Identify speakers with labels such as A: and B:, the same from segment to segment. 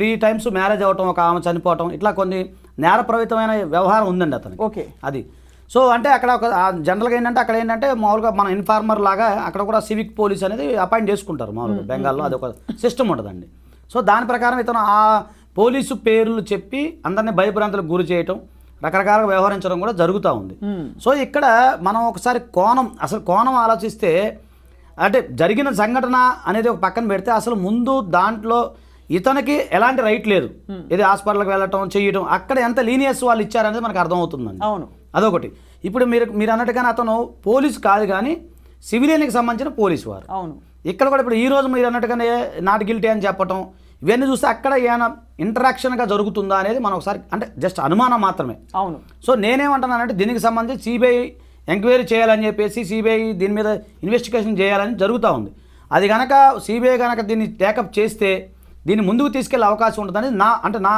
A: 3 times marriage అవ్వటం, ఒక ఆమె చనిపోవటం, ఇట్లా కొన్ని నేరప్రవితమైన వ్యవహారం ఉందండి అతనికి.
B: ఓకే,
A: అది సో అంటే అక్కడ ఒక జనరల్గా ఏంటంటే అక్కడ ఏంటంటే మామూలుగా మన ఇన్ఫార్మర్ లాగా అక్కడ కూడా సివిక్ పోలీస్ అనేది అపాయింట్ చేసుకుంటారు మామూలుగా బెంగాల్లో, అది ఒక సిస్టమ్ ఉంటుందండి. సో దాని ప్రకారం ఇతను ఆ పోలీసు పేర్లు చెప్పి అందరినీ భయభ్రాంతులకు గురి చేయటం, రకరకాలుగా వ్యవహరించడం కూడా జరుగుతూ ఉంది. సో ఇక్కడ మనం ఒకసారి అసలు కోణం ఆలోచిస్తే, అంటే జరిగిన సంఘటన అనేది ఒక పక్కన పెడితే అసలు ముందు దాంట్లో ఇతనికి ఎలాంటి రైట్ లేదు, ఇది హాస్పిటల్కి వెళ్ళటం చేయటం, అక్కడ ఎంత లీనియస్ వాళ్ళు ఇచ్చారనేది మనకు అర్థమవుతుందండి.
B: అవును,
A: అదొకటి. ఇప్పుడు మీరు అన్నట్టుగానే అతను పోలీసు కాదు కానీ సివిలియన్కి సంబంధించిన పోలీసు వారు.
B: అవును,
A: ఇక్కడ కూడా ఇప్పుడు ఈ రోజు మీరు అన్నట్టుగానే నాట్ గిల్టీ అని చెప్పటం, ఇవన్నీ చూస్తే అక్కడ ఏమైనా ఇంటరాక్షన్గా జరుగుతుందా అనేది మనం ఒకసారి అంటే జస్ట్ అనుమానం మాత్రమే.
B: అవును.
A: సో నేనేమంటున్నానంటే దీనికి సంబంధించి సిబిఐ ఎంక్వైరీ చేయాలని చెప్పేసి సిబిఐ దీని మీద ఇన్వెస్టిగేషన్ చేయాలని జరుగుతూ ఉంది. అది కనుక సిబిఐ కనుక దీన్ని టేకప్ చేస్తే దీన్ని ముందుకు తీసుకెళ్లే అవకాశం ఉంటుందని నా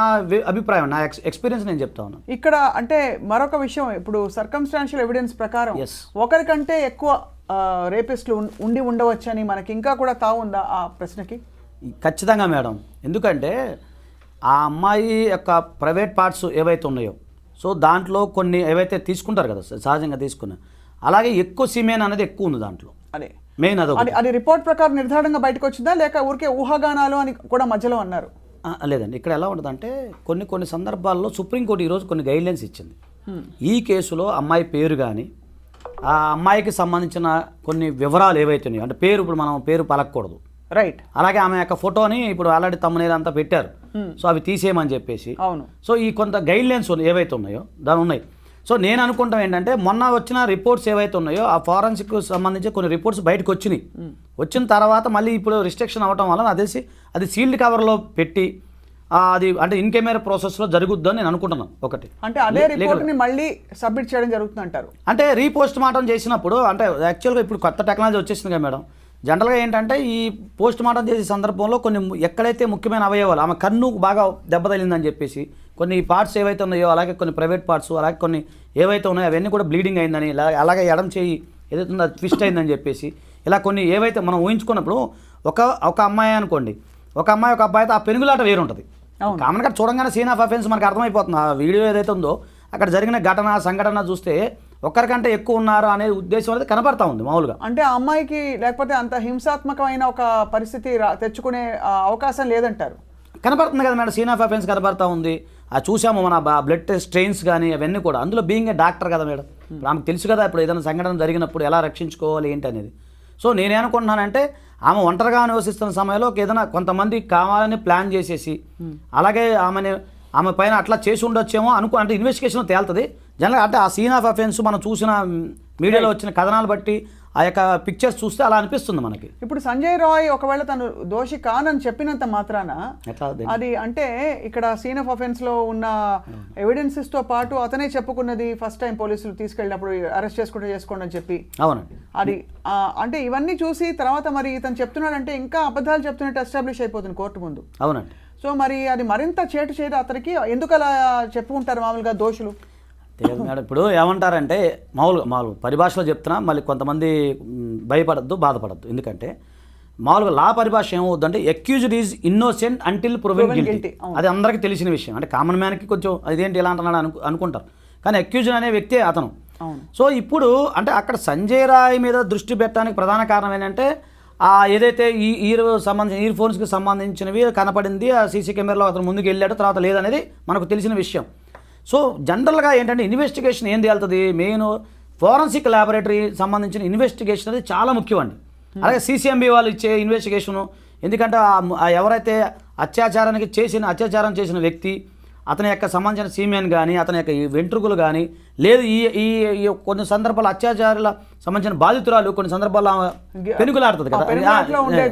A: అభిప్రాయం, నా ఎక్స్పీరియన్స్ నేను చెప్తా ఉన్నాను.
B: ఇక్కడ అంటే మరొక విషయం, ఇప్పుడు సర్కమ్స్టాన్షియల్ ఎవిడెన్స్ ప్రకారం ఒకరికంటే ఎక్కువ రేపిస్టులు ఉండి ఉండవచ్చని మనకి ఇంకా కూడా తావుందా ఆ ప్రశ్నకి?
A: ఖచ్చితంగా మేడం. ఎందుకంటే ఆ అమ్మాయి యొక్క ప్రైవేట్ పార్ట్స్ ఏవైతే ఉన్నాయో, సో దాంట్లో కొన్ని ఏవైతే తీసుకుంటారు కదా సహజంగా తీసుకున్న, అలాగే ఎక్కువ సిమెన్ అనేది ఎక్కువ ఉంది దాంట్లో.
B: అదే
A: మెయిన్
B: అది రిపోర్ట్ ప్రకారం నిర్ధారణగా బయటకు వచ్చిందా లేక ఊరికే ఊహాగానాలు అని కూడా మధ్యలో అన్నారు?
A: లేదండి, ఇక్కడ ఎలా ఉంటుందంటే కొన్ని సందర్భాల్లో సుప్రీంకోర్టు ఈరోజు కొన్ని గైడ్లైన్స్ ఇచ్చింది. ఈ కేసులో అమ్మాయి పేరు కానీ ఆ అమ్మాయికి సంబంధించిన కొన్ని వివరాలు ఏవైతే ఉన్నాయో, అంటే ఇప్పుడు మనం పేరు పలకూడదు,
B: రైట్,
A: అలాగే ఆమె యొక్క ఫోటోని ఇప్పుడు ఆల్రెడీ తమ్మునేలు అంతా పెట్టారు, సో అవి తీసేయమని చెప్పేసి.
B: అవును.
A: సో ఈ కొంత గైడ్లైన్స్ ఏవైతే ఉన్నాయో దాని ఉన్నాయి. సో నేను అనుకుంటాం ఏంటంటే మొన్న వచ్చిన రిపోర్ట్స్ ఏవైతే ఉన్నాయో ఆ ఫారెన్సిక్ సంబంధించి కొన్ని రిపోర్ట్స్ బయటకు వచ్చిన తర్వాత మళ్ళీ ఇప్పుడు రిస్ట్రిక్షన్ అవ్వటం వల్ల నాకు తెలిసి అది సీల్డ్ కవర్లో పెట్టి అది అంటే ఇన్ కెమెరా ప్రాసెస్లో జరుగుద్దని నేను అనుకుంటున్నాను. ఒకటి
B: అంటే అదే రిపోర్ట్ని మళ్ళీ సబ్మిట్ చేయడం జరుగుతుంది అంటారు.
A: అంటే రీపోస్ట్ మార్టం చేసినప్పుడు అంటే యాక్చువల్గా ఇప్పుడు కొత్త టెక్నాలజీ వచ్చేసింది కదా మేడం, జనరల్గా ఏంటంటే ఈ పోస్ట్ మార్టం చేసే సందర్భంలో కొన్ని ఎక్కడైతే ముఖ్యమైన అవయవాలు, ఆమె కన్ను బాగా దెబ్బతలిందని చెప్పేసి కొన్ని పార్ట్స్ ఏవైతే ఉన్నాయో, అలాగే కొన్ని ప్రైవేట్ పార్ట్స్, అలాగే కొన్ని ఏవైతే ఉన్నాయో అవన్నీ కూడా బ్లీడింగ్ అయిందని, అలాగే ఎడం చేయి ఏదైతే ఉందో ట్విస్ట్ అయిందని చెప్పేసి, ఇలా కొన్ని ఏవైతే మనం ఊహించుకున్నప్పుడు ఒక అమ్మాయి అనుకోండి, ఒక అబ్బాయితో ఆ పెనుగులాట వేరుంటుంది. కామన్గా చూడంగానే సీన్ ఆఫ్ అఫెన్స్ మనకు అర్థమైపోతుంది. ఆ వీడియో ఏదైతే ఉందో అక్కడ జరిగిన సంఘటన చూస్తే ఒక్కరికంటే ఎక్కువ ఉన్నారు అనే ఉద్దేశం అనేది కనపడతా ఉంది మామూలుగా. అంటే
B: ఆ అమ్మాయికి లేకపోతే అంత హింసాత్మకమైన ఒక పరిస్థితి తెచ్చుకునే అవకాశం లేదంటారు.
A: కనపడుతుంది కదా మేడం, సీన్ ఆఫ్ అఫెన్స్ కనపడతా ఉంది. అది చూసాము మన బ్లడ్ టెస్ట్ స్ట్రెయిన్స్ కానీ అవన్నీ కూడా. అందులో బీయింగ్ ఏ డాక్టర్ కదా మేడం, ఆమెకు తెలుసు కదా ఇప్పుడు ఏదైనా సంఘటన జరిగినప్పుడు ఎలా రక్షించుకోవాలి ఏంటి అనేది. సో నేనేమనుకుంటున్నానంటే ఆమె ఒంటరిగా నివసిస్తున్న సమయంలో ఏదైనా కొంతమంది కావాలని ప్లాన్ చేసేసి అలాగే ఆమె పైన అట్లా చేసి ఉండొచ్చేమో అంటే ఇన్వెస్టిగేషన్ తేలుతుంది జనరల్గా. అంటే ఆ సీన్ ఆఫ్ అఫెన్స్ మనం చూసిన మీడియాలో వచ్చిన కథనాలు బట్టి ఆ యొక్క పిక్చర్స్ చూస్తే అలా అనిపిస్తుంది మనకి.
B: ఇప్పుడు సంజయ్ రాయ్ ఒకవేళ తను దోషి కానని చెప్పినంత మాత్రాన అది అంటే ఇక్కడ సీన్ ఆఫ్ అఫెన్స్ లో ఉన్న ఎవిడెన్సెస్ తో పాటు అతనే చెప్పుకున్నది ఫస్ట్ టైం పోలీసులు తీసుకెళ్ళినప్పుడు అరెస్ట్ చేసుకోండి అని చెప్పి.
A: అవునండి.
B: అది అంటే ఇవన్నీ చూసి తర్వాత మరి ఇతను చెప్తున్నాడంటే ఇంకా అబద్ధాలు చెప్తున్నట్టు ఎస్టాబ్లిష్ అయిపోతుంది కోర్టు ముందు.
A: అవునండి.
B: సో మరి అది మరింత చేటు చేయదు అతనికి. ఎందుకు అలా చెప్పుకుంటారు మామూలుగా దోషులు?
A: తెలియదు మేడం. ఇప్పుడు ఏమంటారంటే మామూలుగా పరిభాషలో చెప్తున్నా, మళ్ళీ కొంతమంది భయపడద్దు బాధపడద్దు. ఎందుకంటే మామూలుగా లా పరిభాష ఏమవుద్దంటే accused is innocent until proven guilty. అది అందరికీ తెలిసిన విషయం. అంటే కామన్ మ్యాన్కి కొంచెం అదేంటి ఇలా అంటున్నాడు అనుకుంటారు, కానీ అక్యూజ్డ్ అనే వ్యక్తే అతను. సో ఇప్పుడు అంటే అక్కడ సంజయ్ రాయ్ మీద దృష్టి పెట్టడానికి ప్రధాన కారణం ఏంటంటే ఏదైతే ఇయర్ ఫోన్స్కి సంబంధించినవి కనపడింది, ఆ సీసీ కెమెరాలో అతను ముందుకు వెళ్ళాడు, తర్వాత లేదనేది మనకు తెలిసిన విషయం. సో జనరల్గా ఏంటంటే ఇన్వెస్టిగేషన్ ఏం తేలుతుంది, మెయిన్ ఫోరెన్సిక్ ల్యాబొరేటరీ సంబంధించిన ఇన్వెస్టిగేషన్ అనేది చాలా ముఖ్యం అండి. అలాగే సీసీఎంబీ వాళ్ళు ఇచ్చే ఇన్వెస్టిగేషను, ఎందుకంటే ఎవరైతే అత్యాచారం చేసిన వ్యక్తి, అతని యొక్క సంబంధించిన సీమెన్ కానీ, అతని యొక్క వెంట్రుకలు కానీ, లేదు ఈ కొన్ని సందర్భాలు అత్యాచారాల సంబంధించిన బాధితురాలు కొన్ని సందర్భాల్లో పెనుగులాడుతుంది కదా,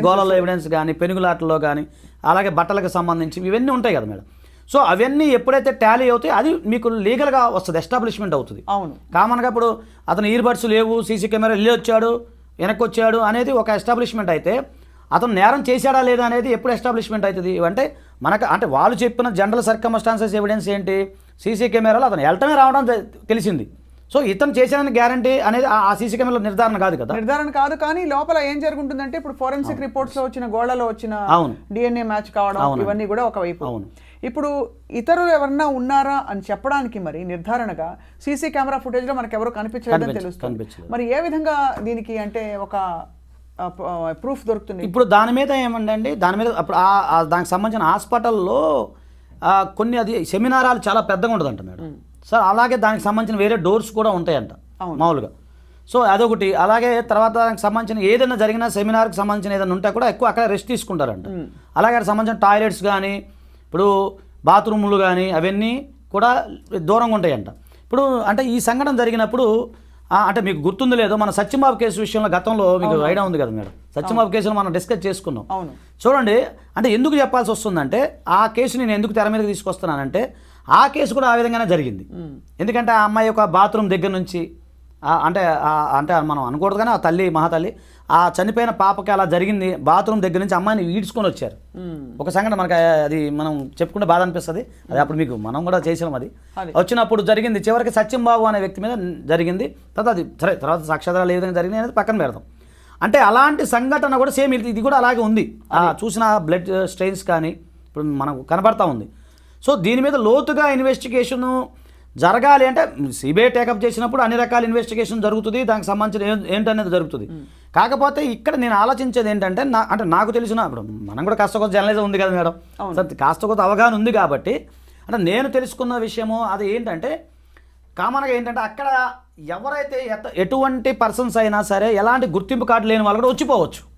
A: గోళ్ళలో ఎవిడెన్స్ కానీ, పెనుగులాటలో కానీ, అలాగే బట్టలకు సంబంధించి ఇవన్నీ ఉంటాయి కదా మేడం. సో అవన్నీ ఎప్పుడైతే టాలీ అవుతాయి అది మీకు లీగల్గా వస్తుంది, ఎస్టాబ్లిష్మెంట్ అవుతుంది.
B: అవును.
A: కామన్గా ఇప్పుడు అతను ఇయర్ బడ్స్ లేవు, సీసీ కెమెరా వెళ్ళి వచ్చాడు వెనక్కి వచ్చాడు అనేది ఒక ఎస్టాబ్లిష్మెంట్ అయితే, అతను నేరం చేశాడా లేదా అనేది ఎప్పుడు ఎస్టాబ్లిష్మెంట్ అవుతుంది అంటే అంటే వాళ్ళు చెప్పిన జనరల్ సర్కమ్స్టాన్సెస్ ఎవిడెన్స్ ఏంటి, సీసీ కెమెరాలో అతను వెళ్ళటమే రావడం తెలిసింది. సో ఇతను చేసిన గ్యారంటీ అనేది ఆ సీసీ కెమెరాలో నిర్ధారణ కాదు కదా.
B: నిర్ధారణ కాదు, కానీ లోపల ఏం జరుగుతుందంటే ఇప్పుడు ఫోరెన్సిక్ రిపోర్ట్స్ లో వచ్చిన గోడలో వచ్చిన DNA మ్యాచ్ కావడం ఇవన్నీ కూడా ఒకవైపు. ఇప్పుడు ఇతరులు ఎవరన్నా ఉన్నారా అని చెప్పడానికి మరి నిర్ధారణగా సీసీ కెమెరా ఫుటేజ్ లో మనకు ఎవరు కనిపించలేదని తెలుస్తుంది. మరి ఏ విధంగా దీనికి అంటే ఒక ప్రూఫ్ దొరుకుతుంది?
A: ఇప్పుడు దాని మీద ఏమండి, దాని మీద అప్పుడు దానికి సంబంధించిన హాస్పిటల్లో కొన్ని అది సెమినారాలు చాలా పెద్దగా ఉండదంట మేడం. సార్ అలాగే దానికి సంబంధించిన వేరే డోర్స్ కూడా ఉంటాయంట మామూలుగా. సో అదొకటి. అలాగే తర్వాత దానికి సంబంధించిన ఏదైనా జరిగినా సెమినార్కి సంబంధించిన ఏదైనా ఉంటే కూడా ఎక్కువ అక్కడ రెస్ట్ తీసుకుంటారంట. అలాగే అక్కడ సంబంధించిన టాయిలెట్స్ కానీ ఇప్పుడు బాత్రూములు కానీ అవన్నీ కూడా దూరంగా ఉంటాయంట. ఇప్పుడు అంటే ఈ సంఘటన జరిగినప్పుడు అంటే మీకు గుర్తుంది లేదో మన సత్యంబాబు కేసు విషయంలో గతంలో మీకు ఐడియా ఉంది కదా మేడం, సత్యంబాబు కేసులో మనం డిస్కస్ చేసుకున్నాం. చూడండి అంటే ఎందుకు చెప్పాల్సి వస్తుందంటే ఆ కేసు నేను ఎందుకు తెర మీదకి తీసుకొస్తున్నానంటే ఆ కేసు కూడా ఆ విధంగానే జరిగింది. ఎందుకంటే ఆ అమ్మాయి యొక్క బాత్రూమ్ దగ్గర నుంచి అంటే అంటే మనం అనకూడదు కానీ ఆ తల్లి మహాతల్లి ఆ చనిపోయిన పాపకి అలా జరిగింది. బాత్రూమ్ దగ్గర నుంచి అమ్మాయిని ఈడ్చుకొని వచ్చారు. ఒక సంఘటన మనకి అది మనం చెప్పుకుంటే బాధ అనిపిస్తుంది. అది అప్పుడు మీకు మనం కూడా చేసినాం. అది వచ్చినప్పుడు జరిగింది. చివరికి సత్యంబాబు అనే వ్యక్తి మీద జరిగింది. తర్వాత అది సరే తర్వాత సాక్ష్యాధారాలు ఏ విధంగా జరిగింది అనేది పక్కన పెడదాం. అంటే అలాంటి సంఘటన కూడా సేమ్ ఇది కూడా అలాగే ఉంది. చూసిన బ్లడ్ స్ట్రెయిన్స్ కానీ ఇప్పుడు మనకు కనబడతా ఉంది. సో దీని మీద లోతుగా ఇన్వెస్టిగేషను జరగాలి అంటే సిబిఐ టేకప్ చేసినప్పుడు అన్ని రకాల ఇన్వెస్టిగేషన్ జరుగుతుంది. దానికి సంబంధించిన ఏంటనేది జరుగుతుంది. కాకపోతే ఇక్కడ నేను ఆలోచించేది ఏంటంటే అంటే నాకు తెలిసిన ఇప్పుడు మనం కూడా కాస్త కొంత జర్నలిజం ఉంది కదా మేడం, కాస్త కొంత అవగాహన ఉంది కాబట్టి అంటే నేను తెలుసుకున్న విషయము అది ఏంటంటే కామన్గా ఏంటంటే అక్కడ ఎవరైతే ఎటువంటి పర్సన్స్ అయినా సరే ఎలాంటి గుర్తింపు కార్డు లేని వాళ్ళు కూడా వచ్చిపోవచ్చు.